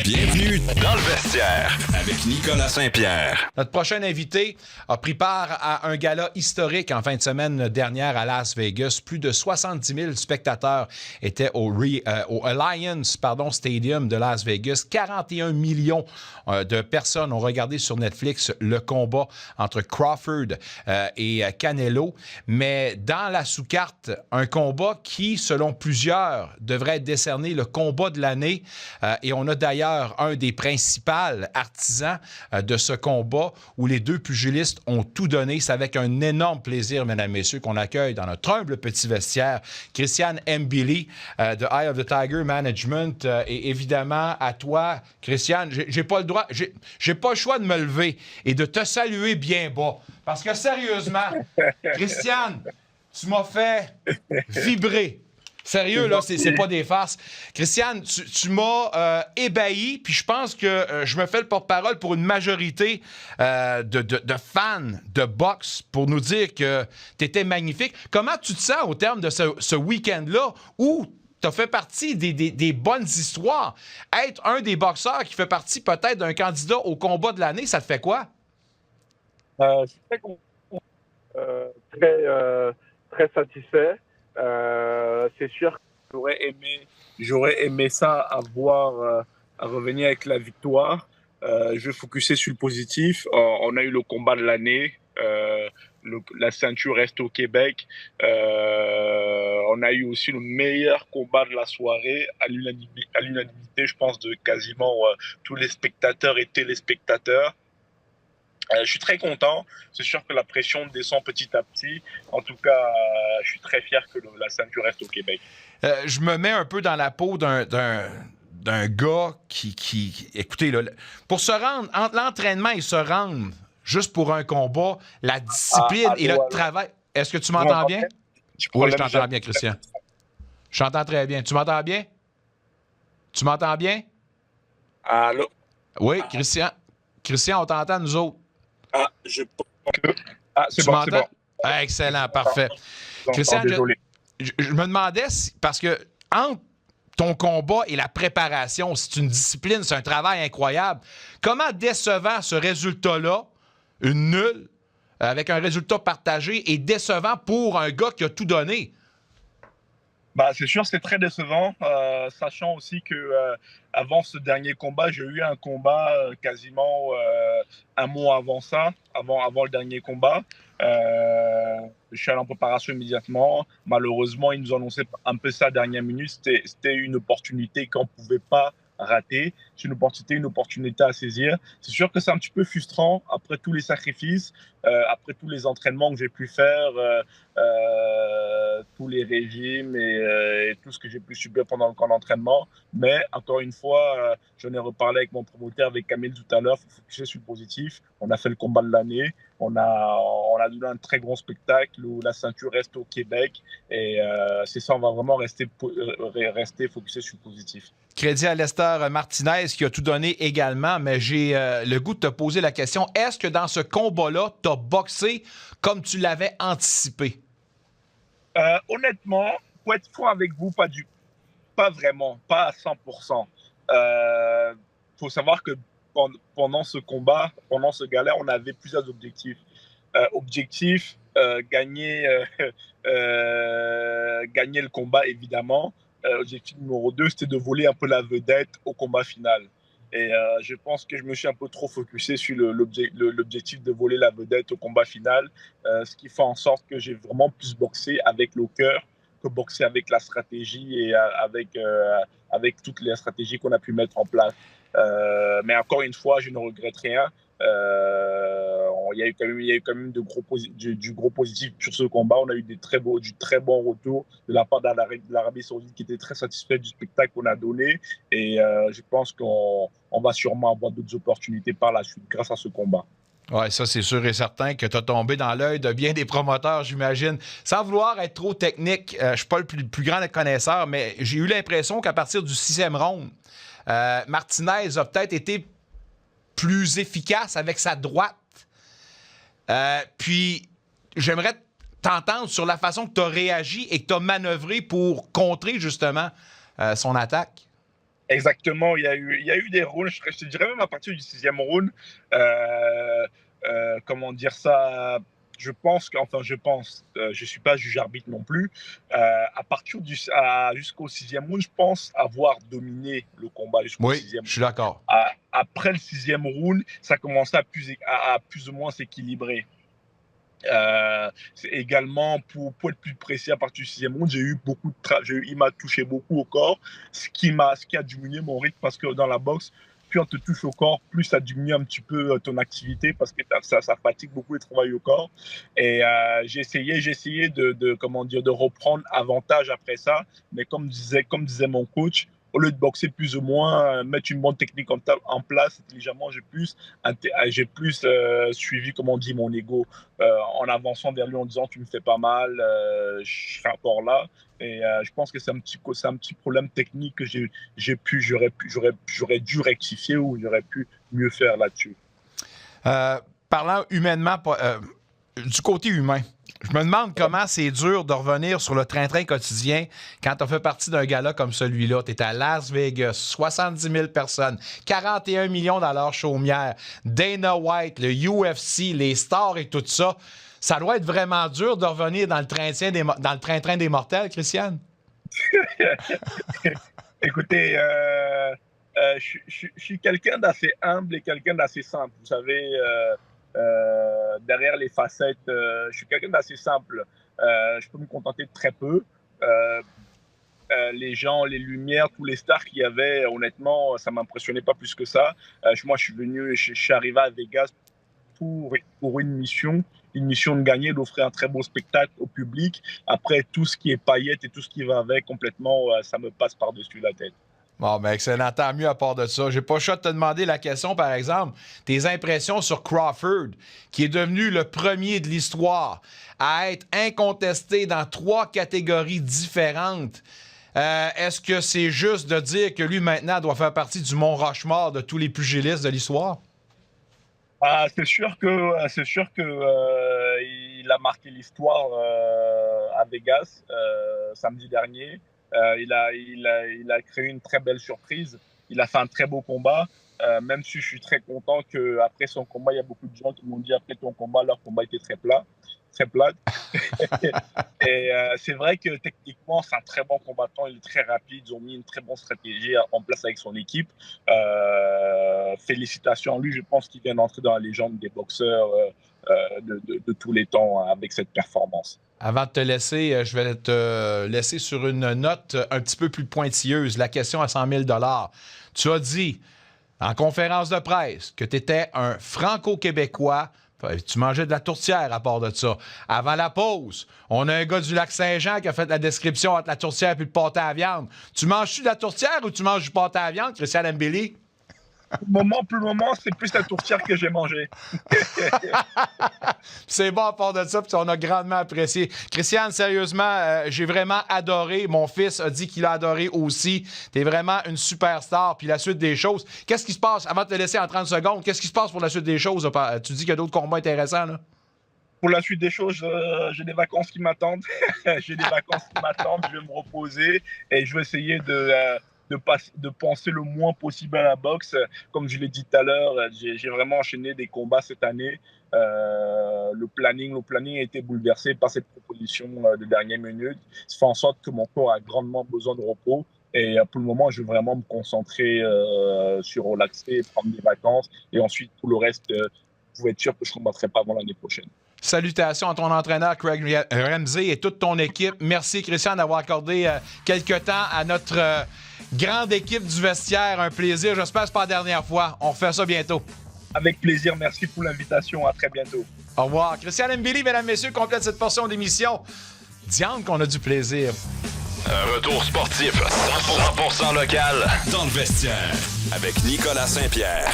Bienvenue dans le vestiaire avec Nicolas Saint-Pierre. Notre prochain invité a pris part à un gala historique en fin de semaine dernière à Las Vegas. Plus de 70 000 spectateurs étaient au Alliance Stadium de Las Vegas. 41 millions de personnes ont regardé sur Netflix le combat entre Crawford et Canelo. Mais dans la sous-carte, un combat qui, selon plusieurs, devrait être décerné le combat de l'année. Et on a d'ailleurs un des principaux artisans de ce combat où les deux pugilistes ont tout donné. C'est avec un énorme plaisir, mesdames et messieurs, qu'on accueille dans notre humble petit vestiaire Christian Mbili de Eye of the Tiger Management. Et évidemment, à toi, Christian, j'ai pas le droit, j'ai pas le choix de me lever et de te saluer bien bas. Parce que sérieusement, Christian, tu m'as fait vibrer. Sérieux, là, c'est pas des farces. Christiane, tu m'as ébahi, puis je pense que je me fais le porte-parole pour une majorité de fans de boxe pour nous dire que tu étais magnifique. Comment tu te sens au terme de ce week-end-là où tu as fait partie des bonnes histoires? Être un des boxeurs qui fait partie peut-être d'un candidat au combat de l'année, ça te fait quoi? Je suis très content, très satisfait. C'est sûr que j'aurais aimé ça avoir à revenir avec la victoire. Je vais focuser sur le positif. On a eu le combat de l'année. La ceinture reste au Québec. On a eu aussi le meilleur combat de la soirée à l'unanimité, je pense, de quasiment tous les spectateurs et téléspectateurs. Je suis très content. C'est sûr que la pression descend petit à petit. En tout cas, je suis très fier que la ceinture reste au Québec. Je me mets un peu dans la peau d'un gars qui écoutez, là, pour se rendre, entre l'entraînement et se rendre juste pour un combat, la discipline et le travail. Est-ce que tu m'entends bien? Oui, je t'entends bien, Christian. Je t'entends très bien. Tu m'entends bien? Tu m'entends bien? Allô? Oui, Christian. Christian, on t'entend, nous autres. Je pense que... c'est bon, c'est bon. Excellent, parfait. Christian, désolé. Je me demandais, parce que entre ton combat et la préparation, c'est une discipline, c'est un travail incroyable. Comment décevant ce résultat-là, une nulle, avec un résultat partagé, est décevant pour un gars qui a tout donné? C'est sûr, c'est très décevant, sachant aussi que avant ce dernier combat, j'ai eu un combat quasiment un mois avant ça, avant le dernier combat. Je suis allé en préparation immédiatement. Malheureusement, ils nous ont annoncé un peu ça à la dernière minute. C'était une opportunité qu'on ne pouvait pas rater. C'est une opportunité à saisir. C'est sûr que c'est un petit peu frustrant après tous les sacrifices, après tous les entraînements que j'ai pu faire, tous les régimes et tout ce que j'ai pu subir pendant le camp d'entraînement. Mais encore une fois, j'en ai reparlé avec mon promoteur, avec Camille tout à l'heure. Il faut focuser sur le positif. On a fait le combat de l'année. On a donné un très grand spectacle où la ceinture reste au Québec. Et c'est ça, on va vraiment rester focusé sur le positif. Crédit à Lester Martinez qui a tout donné également, mais j'ai le goût de te poser la question. Est-ce que dans ce combat-là, tu as boxé comme tu l'avais anticipé? Honnêtement, pour être franc avec vous, pas vraiment, pas à 100%. Faut savoir que pendant ce combat, pendant ce gala, on avait plusieurs objectifs. Gagner le combat, évidemment. Objectif numéro 2, c'était de voler un peu la vedette au combat final. Et je pense que je me suis un peu trop focusé sur l'objectif de voler la vedette au combat final, ce qui fait en sorte que j'ai vraiment plus boxé avec le cœur que boxer avec la stratégie et avec toutes les stratégies qu'on a pu mettre en place. Mais encore une fois, je ne regrette rien. Il y a eu quand même du gros positif sur ce combat. On a eu du très bon retour de la part de l'Arabie Saoudite qui était très satisfait du spectacle qu'on a donné. Et je pense qu'on va sûrement avoir d'autres opportunités par la suite grâce à ce combat. Oui, ça, c'est sûr et certain que tu as tombé dans l'œil de bien des promoteurs, j'imagine. Sans vouloir être trop technique, je ne suis pas le plus grand connaisseur, mais j'ai eu l'impression qu'à partir du 6e round, Martinez a peut-être été plus efficace avec sa droite. Puis, j'aimerais t'entendre sur la façon que tu as réagi et que tu as manœuvré pour contrer, justement, son attaque. Exactement, il y a eu des rounds, je te dirais même à partir du sixième round, comment dire ça, je suis pas juge arbitre non plus, à partir jusqu'au sixième round, je pense avoir dominé le combat jusqu'au Oui, sixième. je suis d'accord. Après le sixième round, ça commençait à plus ou moins s'équilibrer. Également, pour être plus précis, à partir du sixième round, j'ai eu il m'a touché beaucoup au corps, ce qui a diminué mon rythme parce que dans la boxe, plus on te touche au corps, plus ça diminue un petit peu ton activité parce que ça fatigue beaucoup le travail au corps. Et j'ai essayé comment dire, de reprendre avantage après ça, mais comme disait mon coach, au lieu de boxer plus ou moins, mettre une bonne technique en place intelligemment, j'ai plus suivi, comme on dit, mon ego en avançant vers lui en disant tu me fais pas mal, je serai encore là. Et je pense que c'est un petit problème technique que j'aurais dû rectifier ou j'aurais pu mieux faire là-dessus. Parlant humainement, du côté humain, je me demande comment c'est dur de revenir sur le train-train quotidien quand tu as fait partie d'un gala comme celui-là. Tu es à Las Vegas, 70 000 personnes, 41 millions dans leur chaumière, Dana White, le UFC, les stars et tout ça. Ça doit être vraiment dur de revenir dans le train-train des mortels, Christiane? Écoutez, je suis quelqu'un d'assez humble et quelqu'un d'assez simple. Vous savez, derrière les facettes, je suis quelqu'un d'assez simple. Je peux me contenter de très peu. Les gens, les lumières, tous les stars qu'il y avait, honnêtement, ça ne m'impressionnait pas plus que ça. Moi, je suis arrivé à Vegas pour une mission de gagner, d'offrir un très beau spectacle au public. Après, tout ce qui est paillettes et tout ce qui va avec, complètement, ça me passe par-dessus la tête. Bon, ben excellent. Tant mieux à part de ça. J'ai pas le choix de te demander la question, par exemple, tes impressions sur Crawford, qui est devenu le premier de l'histoire à être incontesté dans 3 catégories différentes. Est-ce que c'est juste de dire que lui, maintenant, doit faire partie du Mont Rushmore de tous les pugilistes de l'histoire? C'est sûr que il a marqué l'histoire à Vegas samedi dernier. Il a créé une très belle surprise. Il a fait un très beau combat. Même si je suis très content qu'après son combat, il y a beaucoup de gens qui m'ont dit après ton combat, leur combat était très plat. Et c'est vrai que techniquement, c'est un très bon combattant. Il est très rapide. Ils ont mis une très bonne stratégie en place avec son équipe. Félicitations à lui. Je pense qu'il vient d'entrer dans la légende des boxeurs de tous les temps avec cette performance. Avant de te laisser, je vais te laisser sur une note un petit peu plus pointilleuse. La question à 100 000 $. Tu as dit en conférence de presse que tu étais un Franco-Québécois. Tu mangeais de la tourtière à part de ça. Avant la pause, on a un gars du Lac-Saint-Jean qui a fait la description entre la tourtière et le pâté à viande. Tu manges-tu de la tourtière ou tu manges du pâté à viande, Christian Mbili? Pour le moment, c'est plus la tourtière que j'ai mangée. C'est bon à part de ça, puis on a grandement apprécié. Christiane, sérieusement, j'ai vraiment adoré. Mon fils a dit qu'il a adoré aussi. T'es vraiment une superstar. Puis la suite des choses, qu'est-ce qui se passe, avant de te laisser en 30 secondes, qu'est-ce qui se passe pour la suite des choses? Tu dis qu'il y a d'autres combats intéressants, là? Pour la suite des choses, j'ai des vacances qui m'attendent. Je vais me reposer et je vais essayer de penser le moins possible à la boxe. Comme je l'ai dit tout à l'heure, j'ai vraiment enchaîné des combats cette année. Le planning a été bouleversé par cette proposition de dernière minute. Ça fait en sorte que mon corps a grandement besoin de repos. Et pour le moment, je vais vraiment me concentrer sur relaxer, prendre des vacances. Et ensuite, pour le reste, vous pouvez être sûr que je ne combattrai pas avant l'année prochaine. Salutations à ton entraîneur Craig Ramsey et toute ton équipe. Merci, Christian, d'avoir accordé quelques temps à notre grande équipe du vestiaire. Un plaisir. J'espère que ce n'est pas la dernière fois. On refait ça bientôt. Avec plaisir. Merci pour l'invitation. À très bientôt. Au revoir. Christian Mbili, mesdames, messieurs, complète cette portion d'émission. Diane qu'on a du plaisir. Un retour sportif 100% local dans le vestiaire avec Nicolas Saint-Pierre.